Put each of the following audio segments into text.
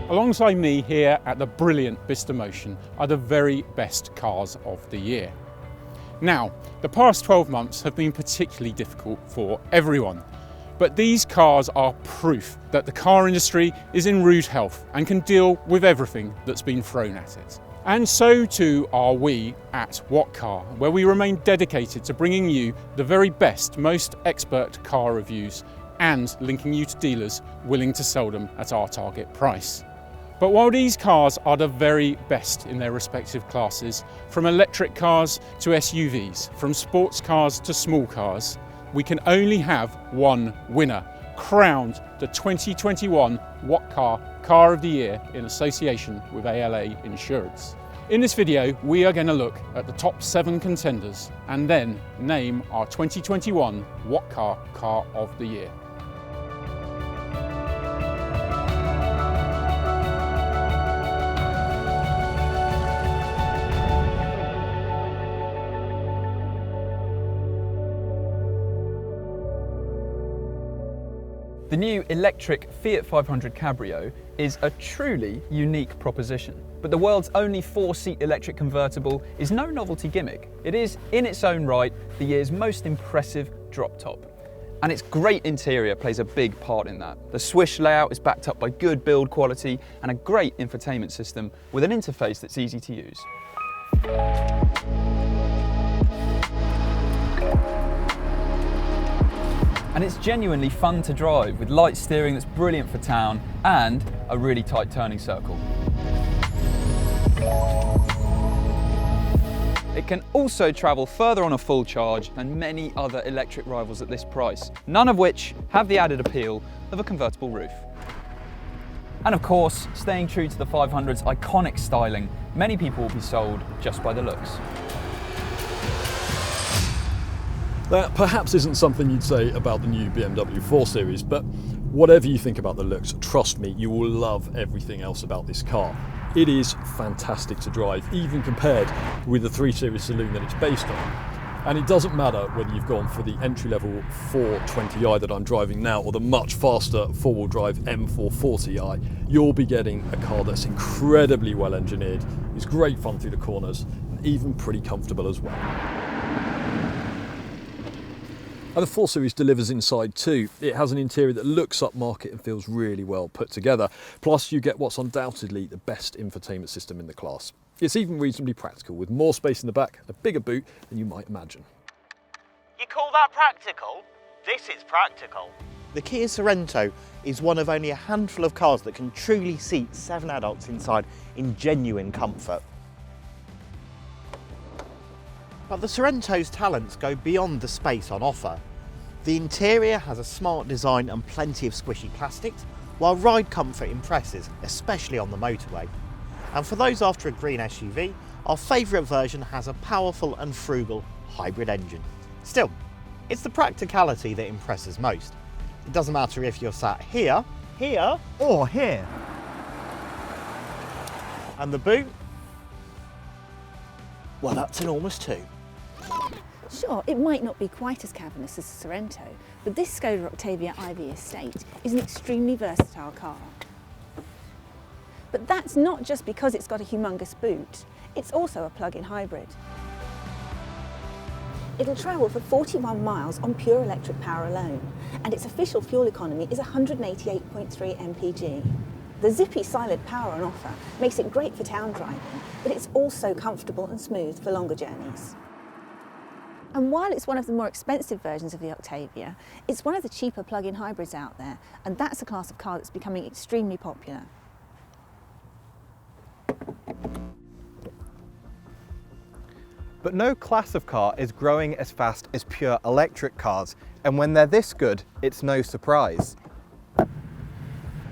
Alongside me here at the brilliant Bicester Motion are the very best cars of the year. Now, the past 12 months have been particularly difficult for everyone, but these cars are proof that the car industry is in rude health and can deal with everything that's been thrown at it. And so too are we at WHAT CAR, where we remain dedicated to bringing you the very best, most expert car reviews and linking you to dealers willing to sell them at our target price. But while these cars are the very best in their respective classes, from electric cars to SUVs, from sports cars to small cars, we can only have one winner, crowned the 2021 WHAT CAR Car of the Year in association with ALA Insurance. In this video, we are going to look at the top 7 contenders and then name our 2021 WHAT CAR Car of the Year. The new electric Fiat 500 Cabrio is a truly unique proposition. But the world's only 4-seat electric convertible is no novelty gimmick. It is, in its own right, the year's most impressive drop top. And its great interior plays a big part in that. The swish layout is backed up by good build quality and a great infotainment system with an interface that's easy to use. And it's genuinely fun to drive with light steering that's brilliant for town and a really tight turning circle. It can also travel further on a full charge than many other electric rivals at this price, none of which have the added appeal of a convertible roof. And of course, staying true to the 500's iconic styling, many people will be sold just by the looks. That perhaps isn't something you'd say about the new BMW 4 Series, but whatever you think about the looks, trust me, you will love everything else about this car. It is fantastic to drive, even compared with the 3 Series saloon that it's based on. And it doesn't matter whether you've gone for the entry-level 420i that I'm driving now or the much faster four-wheel drive M440i, you'll be getting a car that's incredibly well engineered, is great fun through the corners, and even pretty comfortable as well. And the 4 Series delivers inside too. It has an interior that looks upmarket and feels really well put together. Plus you get what's undoubtedly the best infotainment system in the class. It's even reasonably practical, with more space in the back and a bigger boot than you might imagine. You call that practical? This is practical. The Kia Sorento is one of only a handful of cars that can truly seat 7 adults inside in genuine comfort. But the Sorento's talents go beyond the space on offer. The interior has a smart design and plenty of squishy plastics, while ride comfort impresses, especially on the motorway. And for those after a green SUV, our favourite version has a powerful and frugal hybrid engine. Still, it's the practicality that impresses most. It doesn't matter if you're sat here, here, or here. And the boot? Well, that's enormous too. Sure, it might not be quite as cavernous as the Sorento, but this Skoda Octavia IV Estate is an extremely versatile car. But that's not just because it's got a humongous boot, it's also a plug-in hybrid. It'll travel for 41 miles on pure electric power alone, and its official fuel economy is 188.3 mpg. The zippy silent power on offer makes it great for town driving, but it's also comfortable and smooth for longer journeys. And while it's one of the more expensive versions of the Octavia, it's one of the cheaper plug-in hybrids out there, and that's a class of car that's becoming extremely popular. But no class of car is growing as fast as pure electric cars, and when they're this good, it's no surprise.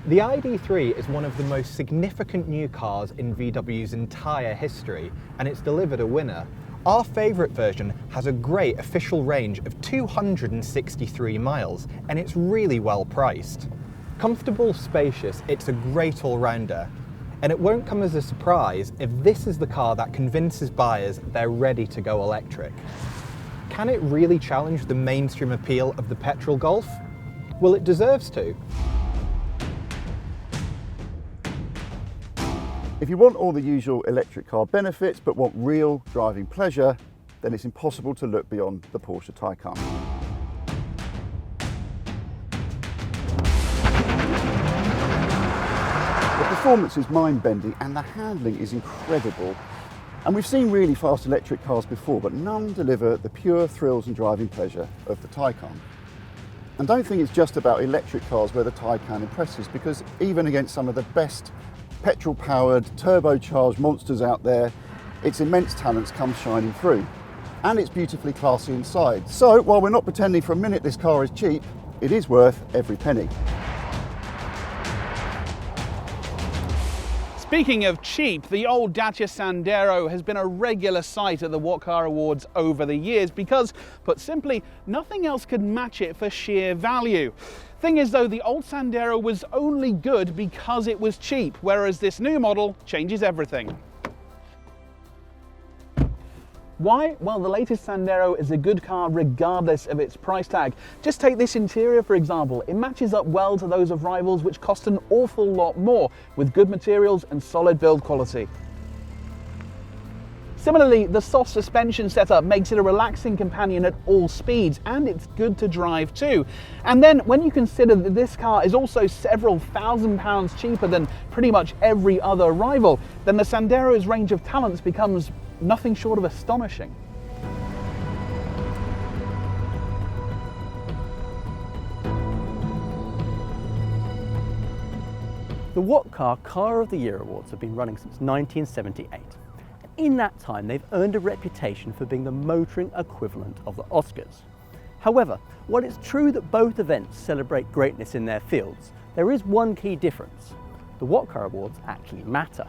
The ID.3 is one of the most significant new cars in VW's entire history, and it's delivered a winner. Our favourite version has a great official range of 263 miles, and it's really well priced. Comfortable, spacious, it's a great all-rounder. And it won't come as a surprise if this is the car that convinces buyers they're ready to go electric. Can it really challenge the mainstream appeal of the petrol Golf? Well, it deserves to. If you want all the usual electric car benefits but want real driving pleasure, then it's impossible to look beyond the Porsche Taycan. The performance is mind-bending and the handling is incredible. And we've seen really fast electric cars before, but none deliver the pure thrills and driving pleasure of the Taycan. And don't think it's just about electric cars where the Taycan impresses, because even against some of the best petrol-powered, turbocharged monsters out there, its immense talents come shining through. And it's beautifully classy inside. So while we're not pretending for a minute this car is cheap, it is worth every penny. Speaking of cheap, the old Dacia Sandero has been a regular sight at the WHAT CAR Awards over the years because, put simply, nothing else could match it for sheer value. Thing is though, the old Sandero was only good because it was cheap, whereas this new model changes everything. Why? Well, the latest Sandero is a good car regardless of its price tag. Just take this interior for example. It matches up well to those of rivals which cost an awful lot more, with good materials and solid build quality. Similarly, the soft suspension setup makes it a relaxing companion at all speeds, and it's good to drive too. And then when you consider that this car is also several £1,000s cheaper than pretty much every other rival, then the Sandero's range of talents becomes nothing short of astonishing. The WHAT CAR Car of the Year Awards have been running since 1978. In that time, they've earned a reputation for being the motoring equivalent of the Oscars. However, while it's true that both events celebrate greatness in their fields, there is one key difference. The WHAT CAR Awards actually matter.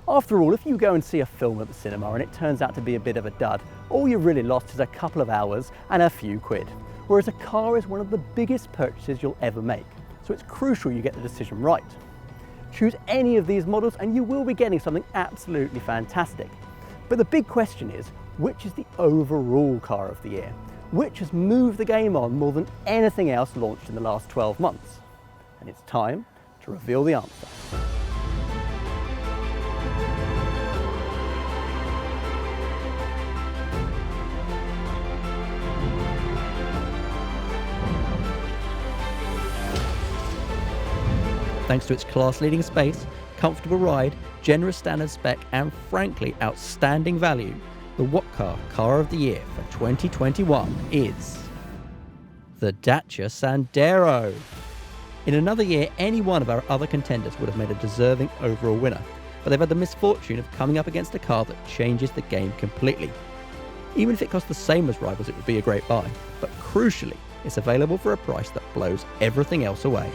After all, if you go and see a film at the cinema and it turns out to be a bit of a dud, all you've really lost is a couple of hours and a few quid. Whereas a car is one of the biggest purchases you'll ever make, so it's crucial you get the decision right. Choose any of these models and you will be getting something absolutely fantastic. But the big question is, which is the overall car of the year? Which has moved the game on more than anything else launched in the last 12 months? And it's time to reveal the answer. Thanks to its class-leading space, comfortable ride, generous standard spec, and frankly outstanding value, the WHAT CAR Car of the Year for 2021 is the Dacia Sandero. In another year, any one of our other contenders would have made a deserving overall winner, but they've had the misfortune of coming up against a car that changes the game completely. Even if it costs the same as rivals, it would be a great buy, but crucially, it's available for a price that blows everything else away.